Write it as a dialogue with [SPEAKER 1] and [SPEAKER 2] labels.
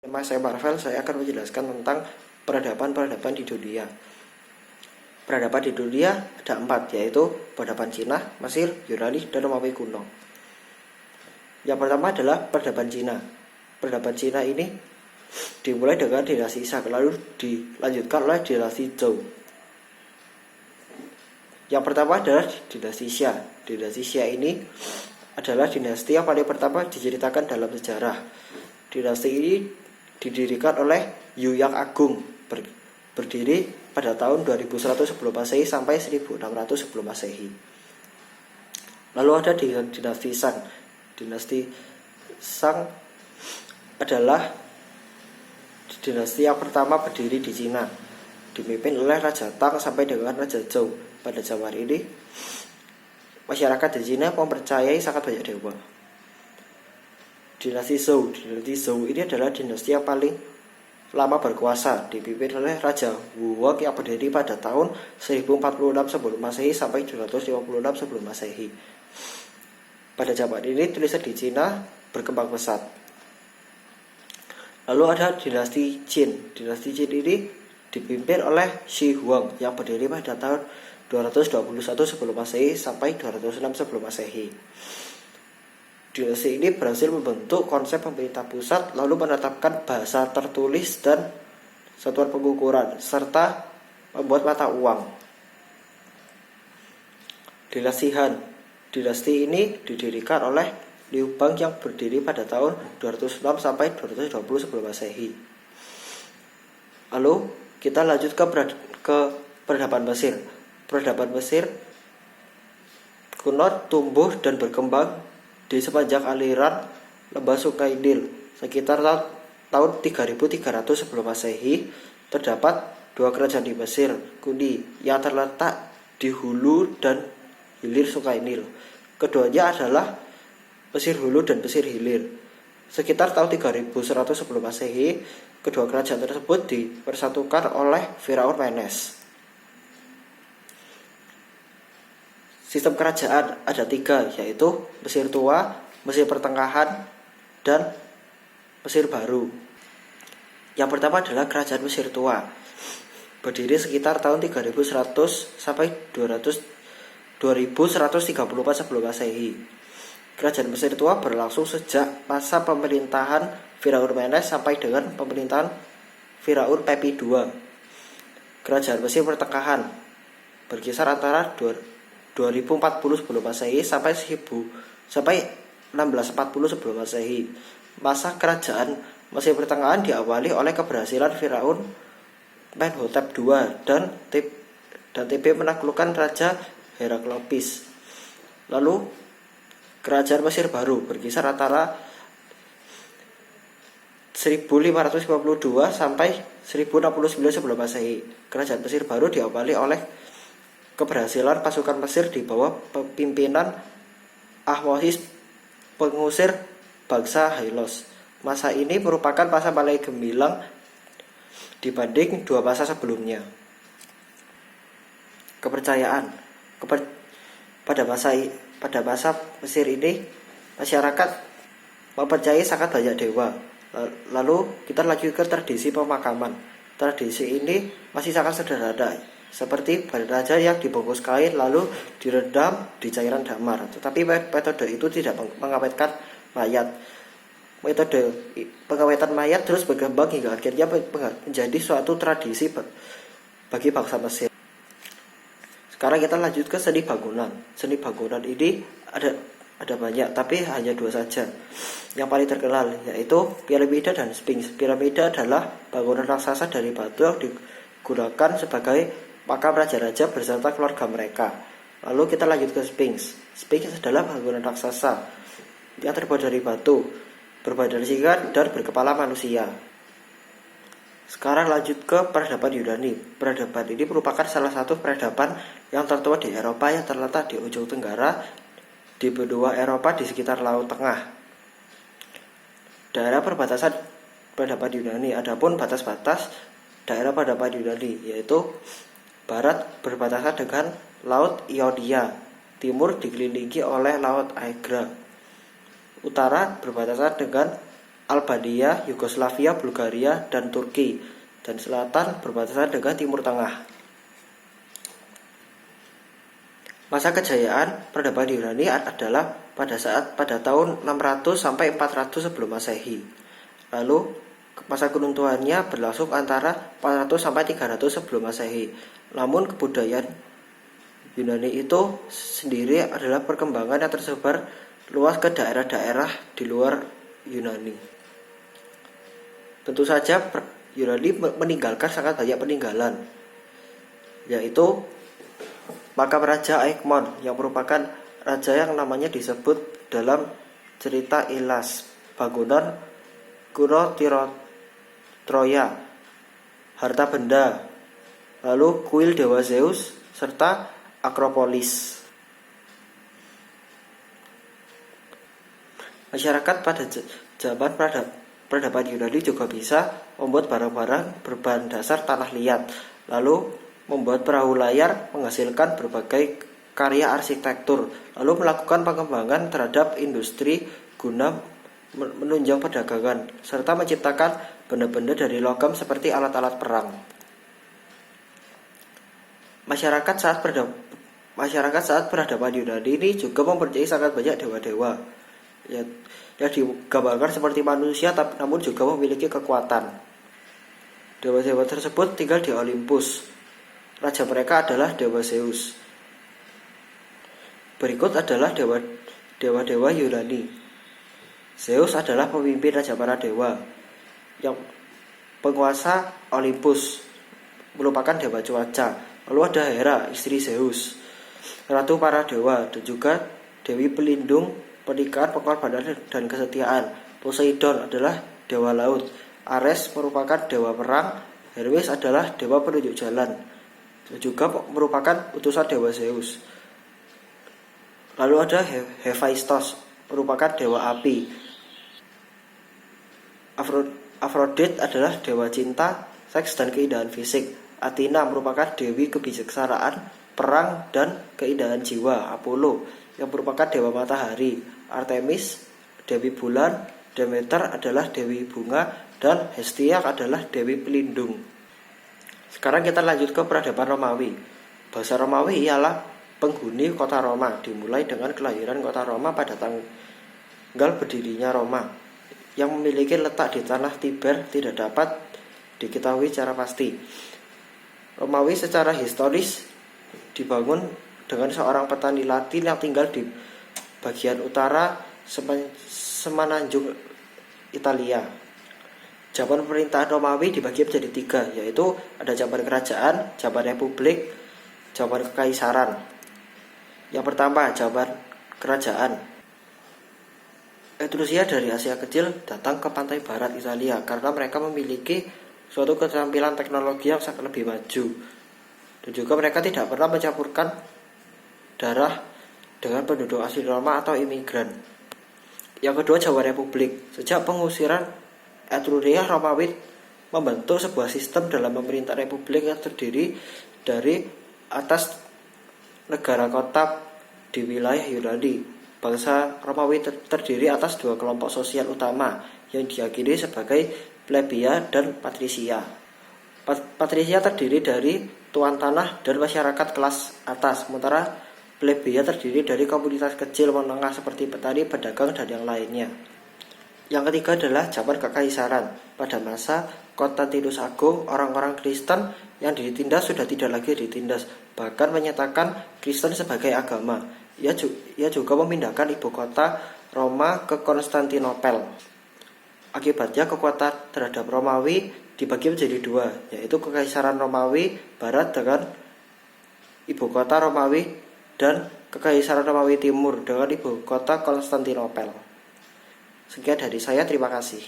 [SPEAKER 1] Tema saya Marvel, saya akan menjelaskan tentang peradaban-peradaban di dunia. Peradaban di dunia ada 4, yaitu peradaban Cina, Mesir, Yunani, dan Romawi kuno. Yang pertama adalah peradaban Cina. Peradaban Cina ini dimulai dengan dinasti Shang, lalu dilanjutkan oleh dinasti Zhou. Yang pertama adalah dinasti Xia. Dinasti Xia ini adalah dinasti yang paling pertama diceritakan dalam sejarah. Dinasti ini didirikan oleh Yu Yang Agung, berdiri pada tahun 2100 sebelum Masehi sampai 1600 sebelum Masehi. Lalu ada dinasti Shang. Dinasti Shang adalah dinasti yang pertama berdiri di Cina, dipimpin oleh Raja Tang sampai dengan Raja Zhou. Pada zaman ini, masyarakat di Cina mempercayai sangat banyak dewa. Dinasti Zhou ini adalah dinasti yang paling lama berkuasa, dipimpin oleh Raja Wu yang berdiri pada tahun 1046 sebelum Masehi sampai 256 sebelum Masehi. Pada zaman ini tulisan di Cina berkembang pesat. Lalu ada dinasti Qin. Dinasti Qin ini dipimpin oleh Shi Huang yang berdiri pada tahun 221 sebelum Masehi sampai 206 sebelum Masehi. Dinasti ini berhasil membentuk konsep pemerintah pusat, lalu menetapkan bahasa tertulis dan satuan pengukuran, serta membuat mata uang. Dinasti Han. Dinasti ini didirikan oleh Liu Bang yang berdiri pada tahun 206 sampai 220 sebelum Masehi. Lalu kita lanjut ke peradaban Mesir. Peradaban Mesir kuno tumbuh dan berkembang di sepanjang aliran lembah Sungai Nil. Sekitar tahun 3300 sebelum Masehi, terdapat 2 kerajaan di Mesir kuno yang terletak di hulu dan hilir Sungai Nil. Keduanya adalah Mesir Hulu dan Mesir Hilir. Sekitar tahun 3100 sebelum Masehi, kedua kerajaan tersebut dipersatukan oleh Firaun Menes. Sistem kerajaan ada 3, yaitu Mesir Tua, Mesir Pertengahan, dan Mesir Baru. Yang pertama adalah kerajaan Mesir Tua, berdiri sekitar tahun 3100 sampai 2134 sebelum Masehi. Kerajaan Mesir Tua berlangsung sejak masa pemerintahan Firaun Menes sampai dengan pemerintahan Firaun Pepi II. Kerajaan Mesir Pertengahan berkisar antara 2040 sebelum Masehi sampai 1640 sebelum Masehi. Masa kerajaan Mesir Pertengahan diawali oleh keberhasilan Firaun Menhotep II dan TB menaklukkan Raja Herakleopis. Lalu kerajaan Mesir Baru berkisar antara 1552 sampai 1069 sebelum Masehi. Kerajaan Mesir Baru diawali oleh keberhasilan pasukan Mesir di bawah pimpinan Ahmosis pengusir bangsa Hylos. Masa ini merupakan masa paling gemilang dibanding 2 masa sebelumnya. Kepercayaan. Pada masa Mesir ini, masyarakat mempercayai sangat banyak dewa. Lalu kita lanjut ke tradisi pemakaman. Tradisi ini masih sangat sederhana, seperti raja yang dibungkus kain lalu direndam di cairan damar. Tetapi metode itu tidak mengawetkan mayat. Metode pengawetan mayat terus berkembang hingga akhirnya menjadi suatu tradisi bagi bangsa Mesir. Sekarang kita lanjut ke seni bangunan. Seni bangunan ini ada banyak, tapi hanya 2 saja yang paling terkenal, yaitu piramida dan Sphinx. Piramida adalah bangunan raksasa dari batu yang digunakan sebagai makam raja-raja beserta keluarga mereka. Lalu kita lanjut ke Sphinx. Sphinx adalah bangunan raksasa yang terbuat dari batu, berbadan singa dan berkepala manusia. Sekarang lanjut ke peradaban Yunani. Peradaban ini merupakan salah satu peradaban yang tertua di Eropa yang terletak di ujung tenggara di benua Eropa di sekitar Laut Tengah. Daerah perbatasan peradaban Yunani. Adapun batas-batas daerah peradaban Yunani, yaitu barat berbatasan dengan Laut Ionia, timur dikelilingi oleh Laut Aegra, utara berbatasan dengan Albania, Yugoslavia, Bulgaria, dan Turki, dan selatan berbatasan dengan Timur Tengah. Masa kejayaan peradaban Yunani adalah pada tahun 600 sampai 400 sebelum Masehi. Lalu masa keruntuhannya berlangsung antara 400 sampai 300 sebelum Masehi. Namun kebudayaan Yunani itu sendiri adalah perkembangan yang tersebar luas ke daerah-daerah di luar Yunani. Tentu saja Yunani meninggalkan sangat banyak peninggalan, yaitu makam Raja Aegmon yang merupakan raja yang namanya disebut dalam cerita Ilas, bangunan kuno Troya, harta benda, lalu kuil dewa Zeus, serta Akropolis. Masyarakat pada zaman peradaban Yunani juga bisa membuat barang-barang berbahan dasar tanah liat, lalu membuat perahu layar, menghasilkan berbagai karya arsitektur, lalu melakukan pengembangan terhadap industri guna menunjang perdagangan, serta menciptakan benda-benda dari logam seperti alat-alat perang. Masyarakat saat peradaban Yunani ini juga mempercayai sangat banyak dewa-dewa yang digambarkan seperti manusia, namun juga memiliki kekuatan. Dewa-dewa tersebut tinggal di Olympus. Raja mereka adalah dewa Zeus. Berikut adalah dewa-dewa Yunani. Zeus adalah pemimpin raja para dewa, yang penguasa Olympus, merupakan dewa cuaca. Lalu ada Hera, istri Zeus, ratu para dewa, dan juga dewi pelindung, pernikahan, pengorbanan, dan kesetiaan. Poseidon adalah dewa laut. Ares merupakan dewa perang. Hermes adalah dewa penunjuk jalan, juga merupakan utusan dewa Zeus. Lalu ada Hephaistos, merupakan dewa api. Aphrodite adalah dewa cinta, seks, dan keindahan fisik. Athena merupakan dewi kebijaksanaan, perang, dan keindahan jiwa. Apollo yang merupakan dewa matahari. Artemis, dewi bulan. Demeter adalah dewi bunga, dan Hestia adalah dewi pelindung. Sekarang kita lanjut ke peradaban Romawi. Bahasa Romawi ialah penghuni kota Roma, dimulai dengan kelahiran kota Roma pada tanggal berdirinya Roma, yang memiliki letak di tanah Tiber tidak dapat diketahui secara pasti. Romawi secara historis dibangun dengan seorang petani Latin yang tinggal di bagian utara semenanjung Italia. Zaman pemerintahan Romawi dibagi menjadi 3, yaitu ada zaman kerajaan, zaman republik, zaman kekaisaran. Yang pertama, zaman kerajaan. Etrusia dari Asia Kecil datang ke pantai barat Italia karena mereka memiliki suatu keterampilan teknologi yang sangat lebih maju, dan juga mereka tidak pernah mencampurkan darah dengan penduduk asli Roma atau imigran. Yang kedua, zaman republik. Sejak pengusiran Etruria, Romawi membentuk sebuah sistem dalam pemerintah republik yang terdiri dari atas negara kota di wilayah Yunani. Bangsa Romawi terdiri atas 2 kelompok sosial utama yang diyakini sebagai plebia dan patrisia. Patrisia terdiri dari tuan tanah dan masyarakat kelas atas, sementara plebia terdiri dari komunitas kecil menengah seperti petani, pedagang, dan yang lainnya. Yang ketiga adalah zaman kekaisaran. Pada masa Konstantinus Agung, orang-orang Kristen yang ditindas sudah tidak lagi ditindas, bahkan menyatakan Kristen sebagai agama. Ia juga memindahkan ibu kota Roma ke Konstantinopel. Akibatnya kekuatan terhadap Romawi dibagi menjadi 2, yaitu Kekaisaran Romawi Barat dengan ibu kota Romawi, dan Kekaisaran Romawi Timur dengan ibu kota Konstantinopel. Sekian dari saya, terima kasih.